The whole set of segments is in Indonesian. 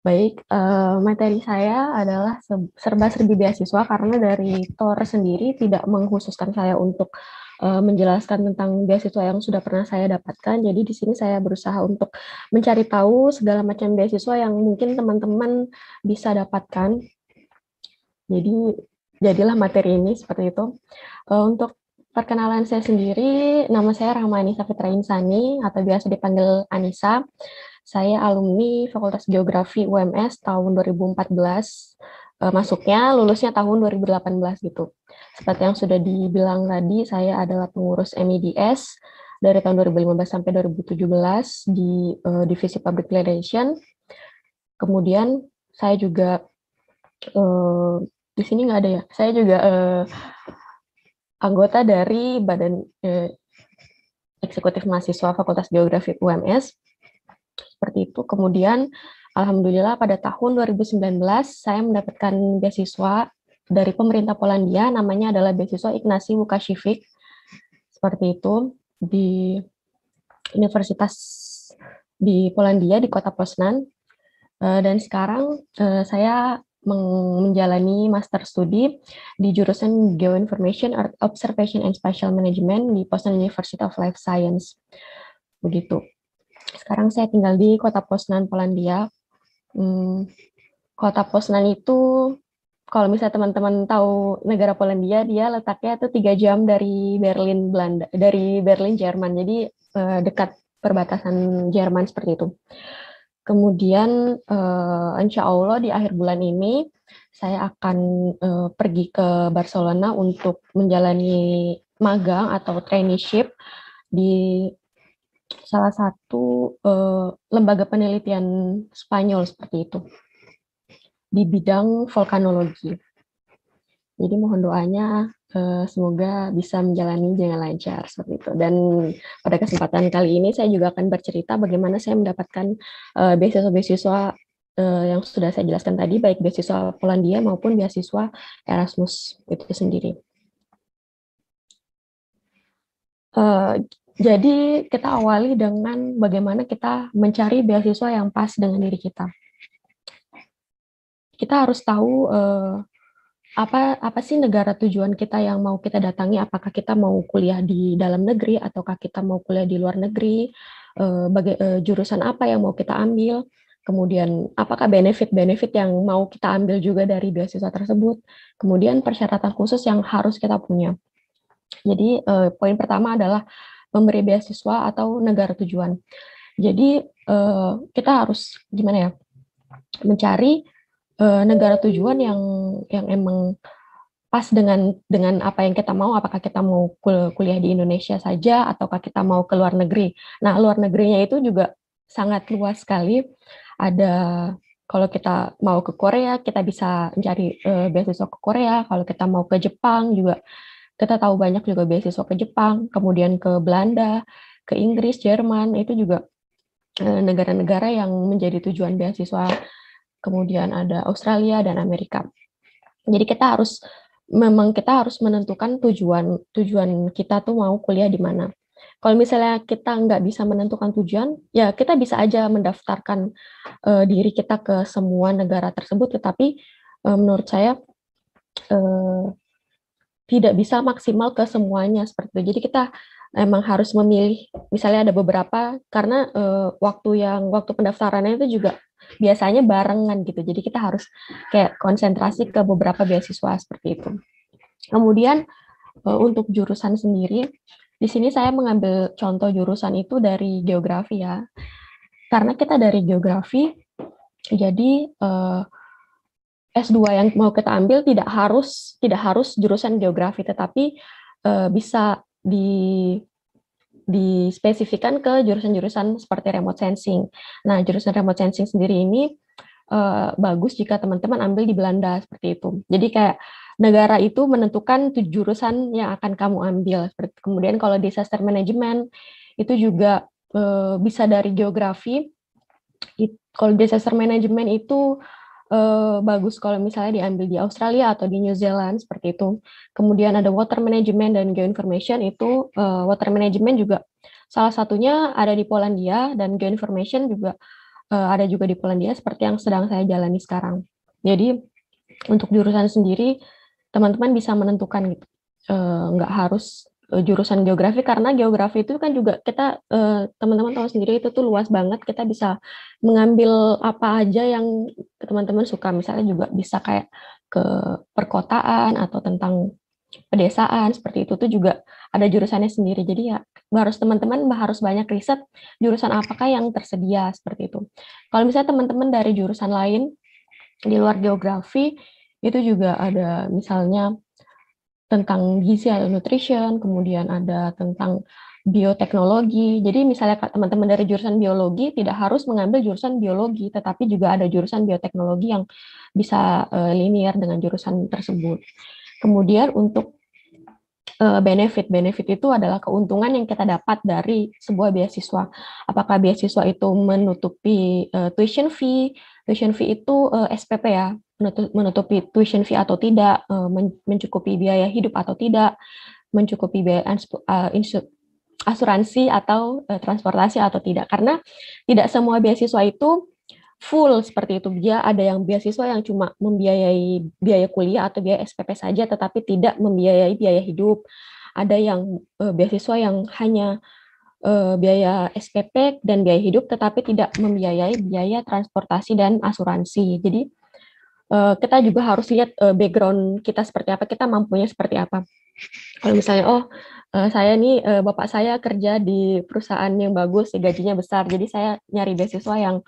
Baik, materi saya adalah serba-serbi beasiswa karena dari TOR sendiri tidak mengkhususkan saya untuk menjelaskan tentang beasiswa yang sudah pernah saya dapatkan. Jadi di sini saya berusaha untuk mencari tahu segala macam beasiswa yang mungkin teman-teman bisa dapatkan. Jadi jadilah materi ini seperti itu. Untuk perkenalan saya sendiri, nama saya Rahmani Safitra Insani atau biasa dipanggil Anissa. Saya alumni Fakultas Geografi UMS tahun 2014, masuknya, lulusnya tahun 2018 gitu. Seperti yang sudah dibilang tadi, saya adalah pengurus MIDS dari tahun 2015 sampai 2017 di Divisi Public Relation. Kemudian saya juga di sini nggak ada ya. Saya juga anggota dari Badan Eksekutif Mahasiswa Fakultas Geografi UMS. Seperti itu. Kemudian, alhamdulillah pada tahun 2019 saya mendapatkan beasiswa dari pemerintah Polandia, namanya adalah beasiswa Ignacy Łukasiewicz. Seperti itu, di Universitas di Polandia, di kota Poznan. Dan sekarang saya menjalani master studi di jurusan Geoinformation, Observation and Spatial Management di Poznan University of Life Science. Begitu. Sekarang saya tinggal di kota Poznan, Polandia. Kota Poznan itu, kalau misalnya teman-teman tahu negara Polandia, dia letaknya itu 3 jam dari Berlin, Belanda, dari Berlin, Jerman. Jadi dekat perbatasan Jerman seperti itu. Kemudian insya Allah di akhir bulan ini saya akan pergi ke Barcelona untuk menjalani magang atau traineeship di salah satu lembaga penelitian Spanyol seperti itu di bidang vulkanologi. Jadi mohon doanya semoga bisa menjalani dengan lancar seperti itu. Dan pada kesempatan kali ini saya juga akan bercerita bagaimana saya mendapatkan beasiswa-beasiswa yang sudah saya jelaskan tadi, baik beasiswa Polandia maupun beasiswa Erasmus itu sendiri. Jadi kita awali dengan bagaimana kita mencari beasiswa yang pas dengan diri kita. Kita harus tahu apa sih negara tujuan kita yang mau kita datangi, apakah kita mau kuliah di dalam negeri ataukah kita mau kuliah di luar negeri, jurusan apa yang mau kita ambil, kemudian apakah benefit-benefit yang mau kita ambil juga dari beasiswa tersebut, kemudian persyaratan khusus yang harus kita punya. Jadi poin pertama adalah memberi beasiswa atau negara tujuan. Jadi kita harus gimana ya, mencari negara tujuan yang emang pas dengan apa yang kita mau, apakah kita mau kuliah di Indonesia saja ataukah kita mau ke luar negeri. Nah, luar negerinya itu juga sangat luas sekali. Ada kalau kita mau ke Korea, kita bisa mencari beasiswa ke Korea. Kalau kita mau ke Jepang juga kita tahu banyak juga beasiswa ke Jepang, kemudian ke Belanda, ke Inggris, Jerman, itu juga negara-negara yang menjadi tujuan beasiswa. Kemudian ada Australia dan Amerika. Jadi kita harus menentukan tujuan kita tuh mau kuliah di mana. Kalau misalnya kita nggak bisa menentukan tujuan, ya kita bisa aja mendaftarkan diri kita ke semua negara tersebut, tetapi menurut saya tidak bisa maksimal ke semuanya seperti itu. Jadi kita emang harus memilih, misalnya ada beberapa, karena waktu pendaftarannya itu juga biasanya barengan gitu. Jadi kita harus kayak konsentrasi ke beberapa beasiswa seperti itu. Kemudian untuk jurusan sendiri, di sini saya mengambil contoh jurusan itu dari geografi ya. Karena kita dari geografi, jadi S2 yang mau kita ambil tidak harus jurusan geografi, tetapi bisa dispesifikan ke jurusan-jurusan seperti remote sensing. Nah, jurusan remote sensing sendiri ini bagus jika teman-teman ambil di Belanda seperti itu. Jadi kayak negara itu menentukan jurusan yang akan kamu ambil. Kemudian kalau disaster management itu juga bisa dari geografi. Kalau disaster management itu bagus kalau misalnya diambil di Australia atau di New Zealand seperti itu. Kemudian ada water management dan geoinformation itu water management juga salah satunya ada di Polandia dan geoinformation juga ada juga di Polandia seperti yang sedang saya jalani sekarang. Jadi untuk jurusan sendiri teman-teman bisa menentukan gitu. Nggak harus jurusan geografi karena geografi itu kan juga kita teman-teman tahu sendiri itu tuh luas banget. Kita bisa mengambil apa aja yang teman-teman suka. Misalnya juga bisa kayak ke perkotaan atau tentang pedesaan seperti itu tuh juga ada jurusannya sendiri. Jadi ya harus teman-teman harus banyak riset jurusan apakah yang tersedia seperti itu. Kalau misalnya teman-teman dari jurusan lain di luar geografi itu juga ada misalnya tentang gizi atau nutrition, kemudian ada tentang bioteknologi. Jadi misalnya teman-teman dari jurusan biologi tidak harus mengambil jurusan biologi, tetapi juga ada jurusan bioteknologi yang bisa linear dengan jurusan tersebut. Kemudian untuk benefit itu adalah keuntungan yang kita dapat dari sebuah beasiswa. Apakah beasiswa itu menutupi tuition fee? Tuition fee itu SPP ya, menutupi tuition fee atau tidak, mencukupi biaya hidup atau tidak, mencukupi biaya asuransi atau transportasi atau tidak. Karena tidak semua beasiswa itu full seperti itu. Dia ada yang beasiswa yang cuma membiayai biaya kuliah atau biaya SPP saja, tetapi tidak membiayai biaya hidup. Ada yang beasiswa yang hanya biaya SPP dan biaya hidup, tetapi tidak membiayai biaya transportasi dan asuransi. Jadi kita juga harus lihat background kita seperti apa, kita mampunya seperti apa. Kalau misalnya, saya nih bapak saya kerja di perusahaan yang bagus, gajinya besar, jadi saya nyari beasiswa yang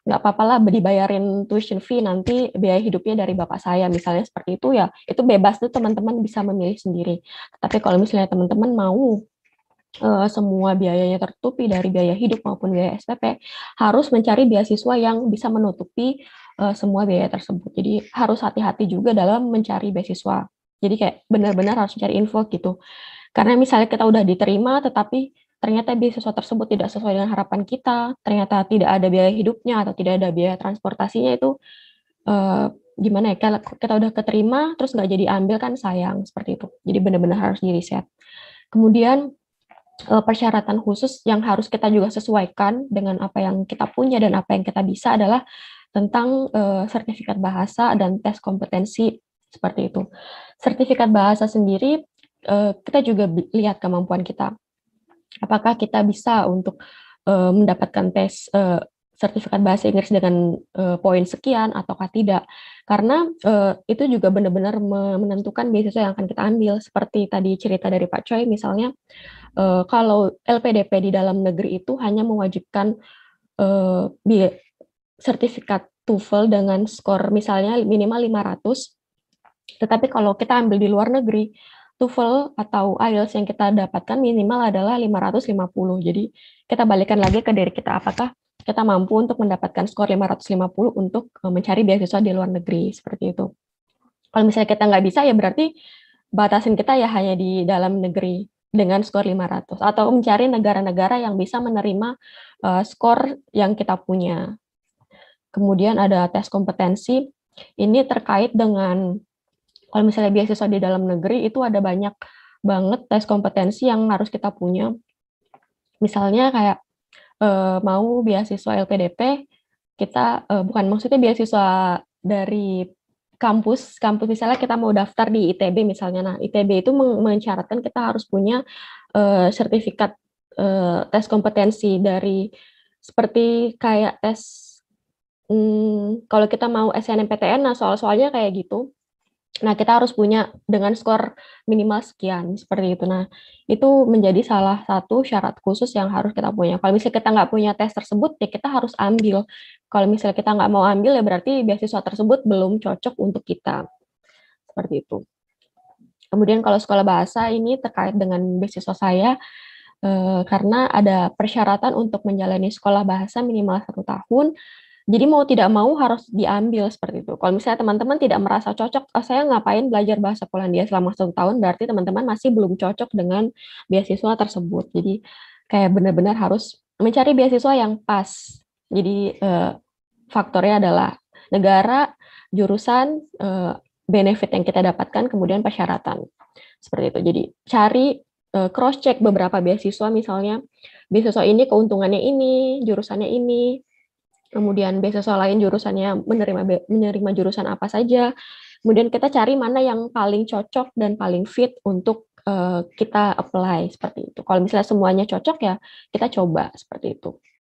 nggak apa-apa lah dibayarin tuition fee, nanti biaya hidupnya dari bapak saya, misalnya seperti itu ya, itu bebas tuh teman-teman bisa memilih sendiri. Tapi kalau misalnya teman-teman mau semua biayanya tertutupi dari biaya hidup maupun biaya SPP, harus mencari beasiswa yang bisa menutupi semua biaya tersebut. Jadi harus hati-hati juga dalam mencari beasiswa. Jadi kayak benar-benar harus mencari info gitu. Karena misalnya kita udah diterima, tetapi ternyata beasiswa tersebut tidak sesuai dengan harapan kita, ternyata tidak ada biaya hidupnya atau tidak ada biaya transportasinya, itu eh, gimana ya, kalau kita udah keterima terus nggak jadi ambil kan sayang seperti itu. Jadi benar-benar harus di riset. Kemudian persyaratan khusus yang harus kita juga sesuaikan dengan apa yang kita punya dan apa yang kita bisa adalah tentang sertifikat bahasa dan tes kompetensi seperti itu. Sertifikat bahasa sendiri kita juga lihat kemampuan kita. Apakah kita bisa untuk mendapatkan tes sertifikat bahasa Inggris dengan poin sekian ataukah tidak? Karena itu juga benar-benar menentukan beasiswa yang akan kita ambil. Seperti tadi cerita dari Pak Choi, misalnya kalau LPDP di dalam negeri itu hanya mewajibkan sertifikat TOEFL dengan skor misalnya minimal 500, tetapi kalau kita ambil di luar negeri, TOEFL atau IELTS yang kita dapatkan minimal adalah 550. Jadi kita balikan lagi ke diri kita, apakah kita mampu untuk mendapatkan skor 550 untuk mencari beasiswa di luar negeri, seperti itu. Kalau misalnya kita nggak bisa, ya berarti batasin kita ya hanya di dalam negeri dengan skor 500, atau mencari negara-negara yang bisa menerima skor yang kita punya. Kemudian ada tes kompetensi, ini terkait dengan kalau misalnya beasiswa di dalam negeri itu ada banyak banget tes kompetensi yang harus kita punya. Misalnya kayak mau beasiswa LPDP, kita bukan maksudnya beasiswa dari kampus misalnya kita mau daftar di ITB misalnya. Nah, ITB itu mensyaratkan kita harus punya sertifikat tes kompetensi dari seperti kayak tes kalau kita mau SNMPTN, nah soal-soalnya kayak gitu. Nah, kita harus punya dengan skor minimal sekian, seperti itu. Nah, itu menjadi salah satu syarat khusus yang harus kita punya. Kalau misalnya kita nggak punya tes tersebut, ya kita harus ambil. Kalau misalnya kita nggak mau ambil, ya berarti beasiswa tersebut belum cocok untuk kita. Seperti itu. Kemudian kalau sekolah bahasa ini terkait dengan beasiswa saya, karena ada persyaratan untuk menjalani sekolah bahasa minimal 1 tahun. Jadi mau tidak mau harus diambil seperti itu. Kalau misalnya teman-teman tidak merasa cocok, oh, saya ngapain belajar bahasa Polandia selama 1 tahun, berarti teman-teman masih belum cocok dengan beasiswa tersebut. Jadi kayak benar-benar harus mencari beasiswa yang pas. Jadi faktornya adalah negara, jurusan, benefit yang kita dapatkan, kemudian persyaratan. Seperti itu. Jadi cari cross check beberapa beasiswa, misalnya beasiswa ini keuntungannya ini, jurusannya ini, kemudian beasiswa lain jurusannya menerima jurusan apa saja. Kemudian kita cari mana yang paling cocok dan paling fit untuk kita apply seperti itu. Kalau misalnya semuanya cocok ya kita coba seperti itu.